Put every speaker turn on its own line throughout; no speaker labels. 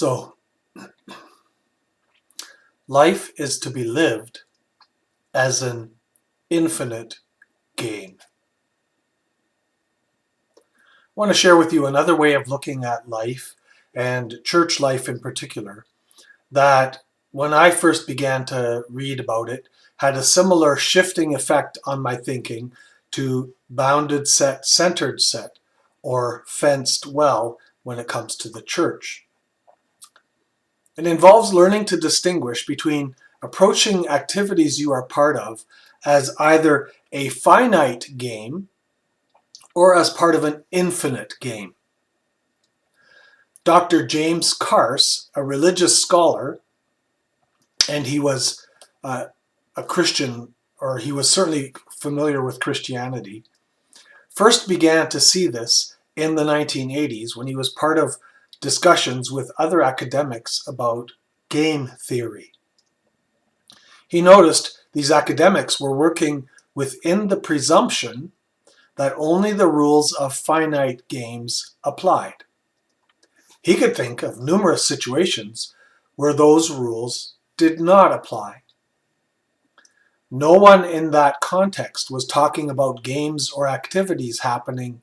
So, life is to be lived as an infinite game. I want to share with you another way of looking at life, and church life in particular, that when I first began to read about it, had a similar shifting effect on my thinking to bounded set, centered set, or fenced well when it comes to the church. It involves learning to distinguish between approaching activities you are part of as either a finite game or as part of an infinite game. Dr. James Carse, a religious scholar, and he was a Christian, or he was certainly familiar with Christianity, first began to see this in the 1980s when he was part of discussions with other academics about game theory. He noticed these academics were working within the presumption that only the rules of finite games applied. He could think of numerous situations where those rules did not apply. No one in that context was talking about games or activities happening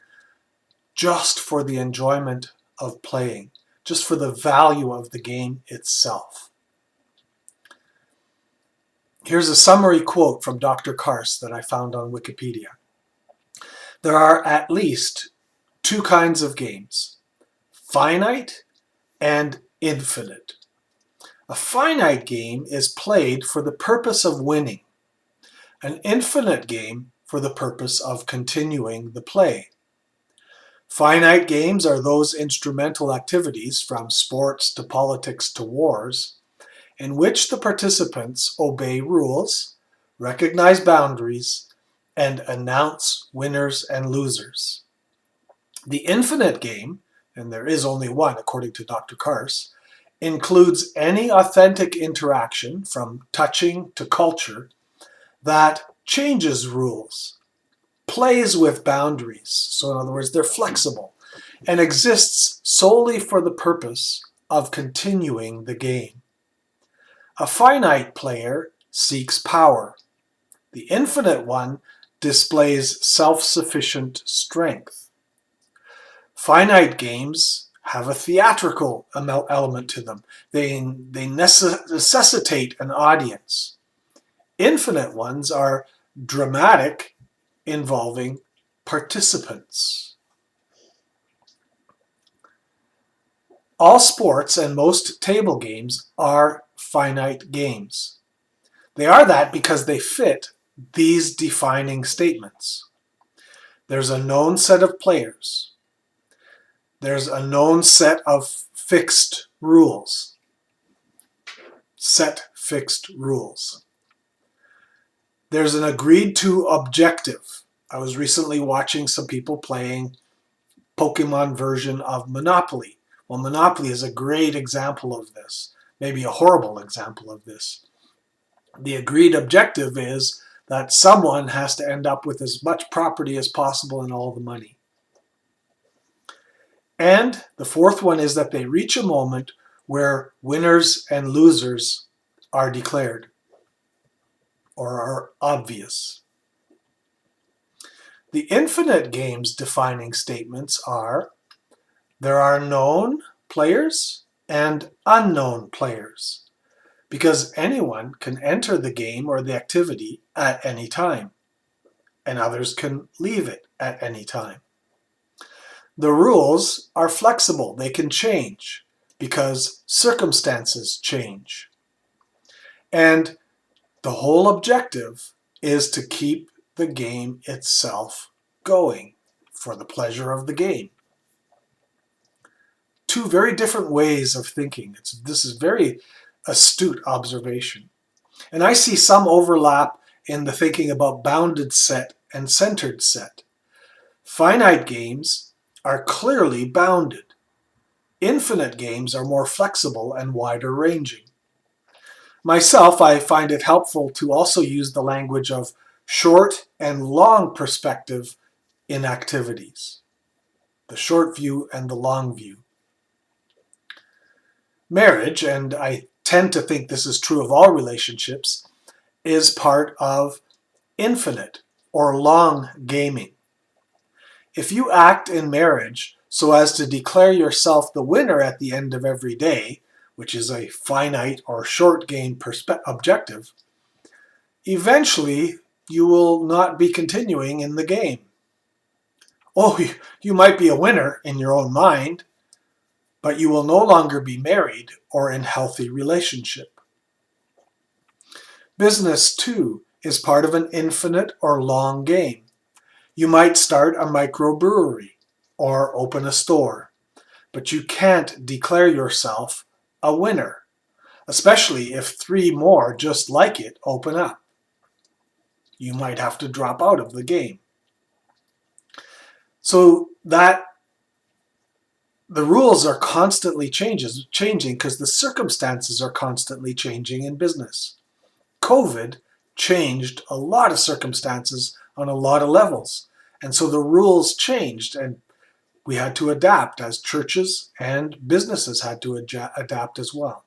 just for the enjoyment of playing, just for the value of the game itself. Here's a summary quote from Dr. Carse that I found on Wikipedia. There are at least two kinds of games: finite and infinite. A finite game is played for the purpose of winning. An infinite game for the purpose of continuing the play. Finite games are those instrumental activities, from sports to politics to wars, in which the participants obey rules, recognize boundaries, and announce winners and losers. The infinite game, and there is only one according to Dr. Carse, includes any authentic interaction, from touching to culture, that changes rules, plays with boundaries, so in other words they're flexible, and exists solely for the purpose of continuing the game. A finite player seeks power. The infinite one displays self-sufficient strength. Finite games have a theatrical element to them. They necessitate an audience. Infinite ones are dramatic, involving participants. All sports and most table games are finite games. They are that because they fit these defining statements. There's a known set of players. There's a known set of fixed rules. Set fixed rules. There's an agreed to objective. I was recently watching some people playing Pokemon version of Monopoly. Well, Monopoly is a great example of this, maybe a horrible example of this. The agreed objective is that someone has to end up with as much property as possible and all the money. And the fourth one is that they reach a moment where winners and losers are declared or are obvious. The infinite game's defining statements are: there are known players and unknown players, because anyone can enter the game or the activity at any time, and others can leave it at any time. The rules are flexible. They can change because circumstances change. And the whole objective is to keep the game itself going for the pleasure of the game. Two very different ways of thinking. This is very astute observation. And I see some overlap in the thinking about bounded set and centered set. Finite games are clearly bounded. Infinite games are more flexible and wider ranging. Myself, I find it helpful to also use the language of short and long perspective in activities. The short view and the long view. Marriage, and I tend to think this is true of all relationships, is part of infinite or long gaming. If you act in marriage so as to declare yourself the winner at the end of every day, which is a finite or short game objective, eventually you will not be continuing in the game. Oh, you might be a winner in your own mind, but you will no longer be married or in healthy relationship. Business, too, is part of an infinite or long game. You might start a microbrewery or open a store, but you can't declare yourself a winner, especially if 3 more just like it open up. You might have to drop out of the game. So that the rules are constantly changing because the circumstances are constantly changing in business. COVID changed a lot of circumstances on a lot of levels. And so the rules changed, and we had to adapt as churches and businesses had to adapt as well.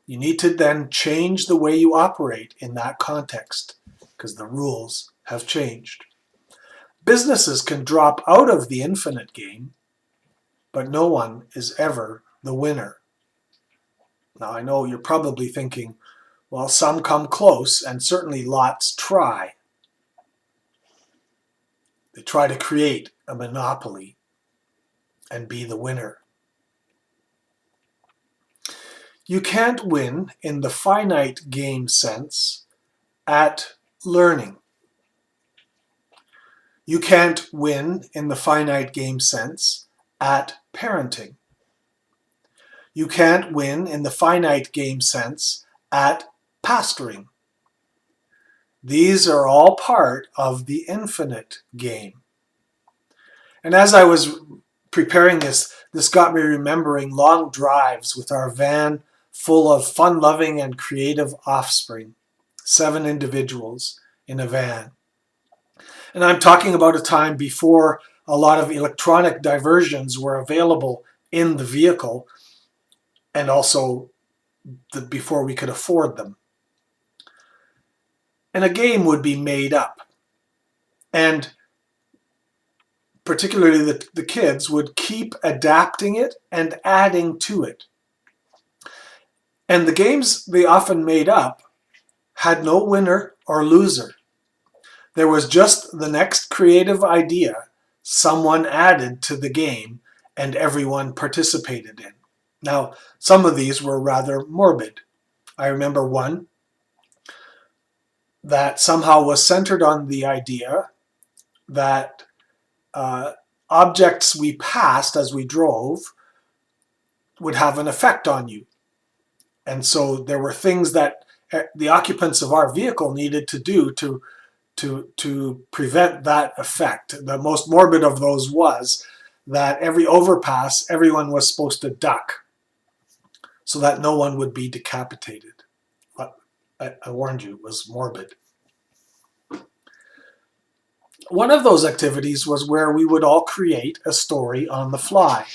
You need to then change the way you operate in that context because the rules have changed. Businesses can drop out of the infinite game, but no one is ever the winner. Now, I know you're probably thinking, well, some come close, and certainly lots try. They try to create a monopoly and be the winner. You can't win in the finite game sense at learning. You can't win in the finite game sense at parenting. You can't win in the finite game sense at pastoring. These are all part of the infinite game. And as I was preparing this got me remembering long drives with our van full of fun-loving and creative offspring, 7 individuals in a van. And I'm talking about a time before a lot of electronic diversions were available in the vehicle, and also before we could afford them. And a game would be made up. And particularly the kids would keep adapting it and adding to it. And the games they often made up had no winner or loser. There was just the next creative idea someone added to the game and everyone participated in. Now, some of these were rather morbid. I remember one that somehow was centered on the idea that objects we passed as we drove would have an effect on you. And so there were things that the occupants of our vehicle needed to do to prevent that effect. The most morbid of those was that every overpass, everyone was supposed to duck so that no one would be decapitated. But I warned you, it was morbid. One of those activities was where we would all create a story on the fly.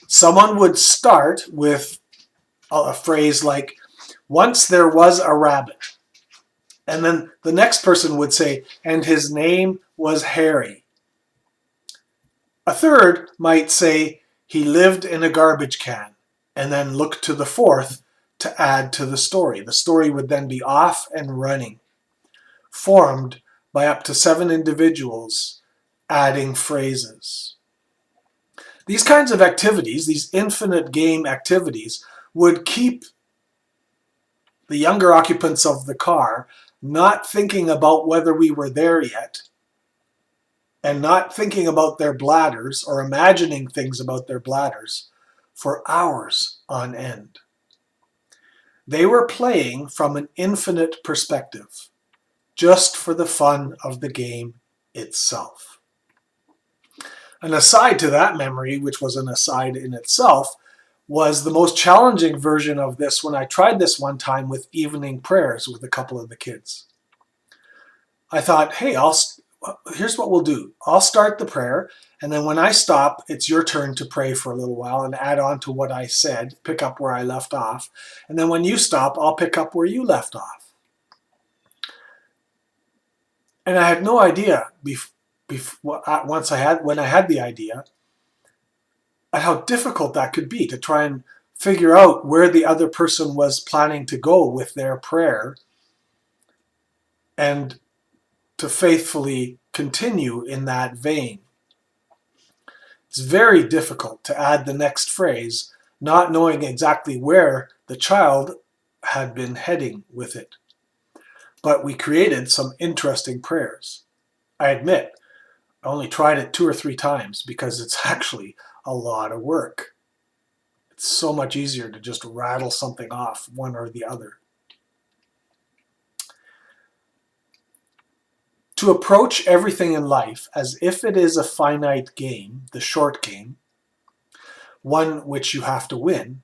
Someone would start with a phrase like, "Once there was a rabbit." And then the next person would say, "And his name was Harry." A third might say, "He lived in a garbage can," and then look to the fourth to add to the story. The story would then be off and running, formed by up to 7 individuals adding phrases. These kinds of activities, these infinite game activities, would keep the younger occupants of the car not thinking about whether we were there yet, and not thinking about their bladders or imagining things about their bladders for hours on end. They were playing from an infinite perspective, just for the fun of the game itself. An aside to that memory, which was an aside in itself, was the most challenging version of this when I tried this one time with evening prayers with a couple of the kids. I thought, hey, here's what we'll do. I'll start the prayer, and then when I stop, it's your turn to pray for a little while and add on to what I said, pick up where I left off. And then when you stop, I'll pick up where you left off. And I had no idea when I had the idea, at how difficult that could be to try and figure out where the other person was planning to go with their prayer and to faithfully continue in that vein. It's very difficult to add the next phrase, not knowing exactly where the child had been heading with it. But we created some interesting prayers. I admit, I only tried it 2 or 3 times because it's actually a lot of work. It's so much easier to just rattle something off, one or the other. To approach everything in life as if it is a finite game, the short game, one which you have to win,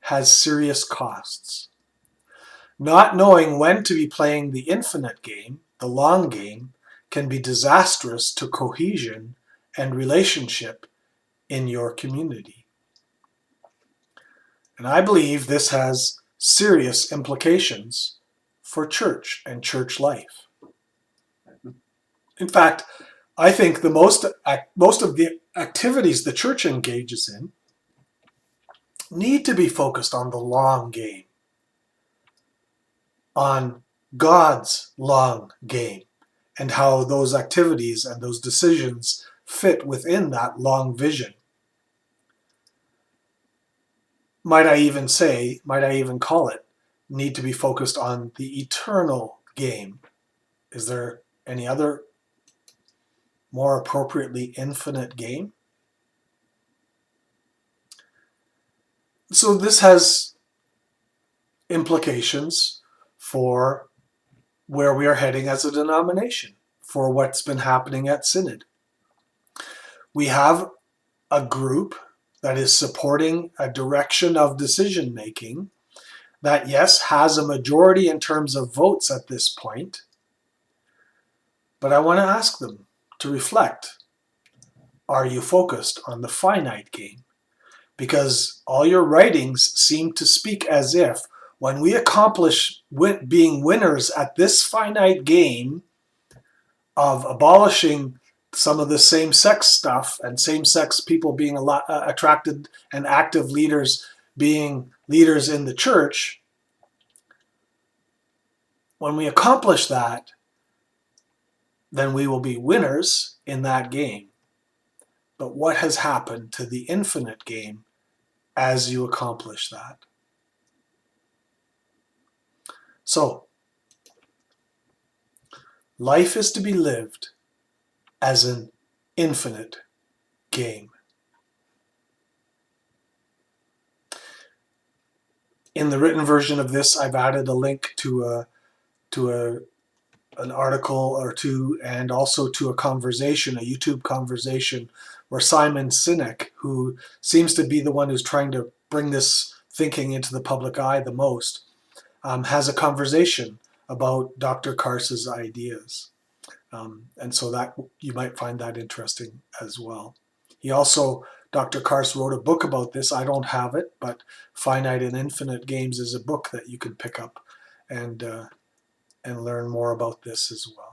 has serious costs. Not knowing when to be playing the infinite game, the long game, can be disastrous to cohesion and relationship in your community. And I believe this has serious implications for church and church life. In fact, I think the most of the activities the church engages in need to be focused on the long game, on God's long game, and how those activities and those decisions fit within that long vision. Might I even call it, need to be focused on the eternal game. Is there any other more appropriately infinite game? So this has implications for where we are heading as a denomination, for what's been happening at Synod. We have a group that is supporting a direction of decision making that, yes, has a majority in terms of votes at this point, but I want to ask them to reflect. Are you focused on the finite game? Because all your writings seem to speak as if when we accomplish being winners at this finite game of abolishing some of the same-sex stuff and same-sex people being attracted and active leaders being leaders in the church, when we accomplish that, then we will be winners in that game. But what has happened to the infinite game as you accomplish that? So, life is to be lived as an infinite game. In the written version of this, I've added a link to an article or two, and also to a conversation, a YouTube conversation, where Simon Sinek, who seems to be the one who's trying to bring this thinking into the public eye the most, has a conversation about Dr. Karst's ideas. And so that you might find that interesting as well. He also, Dr. Karst wrote a book about this. I don't have it, but Finite and Infinite Games is a book that you can pick up and learn more about this as well.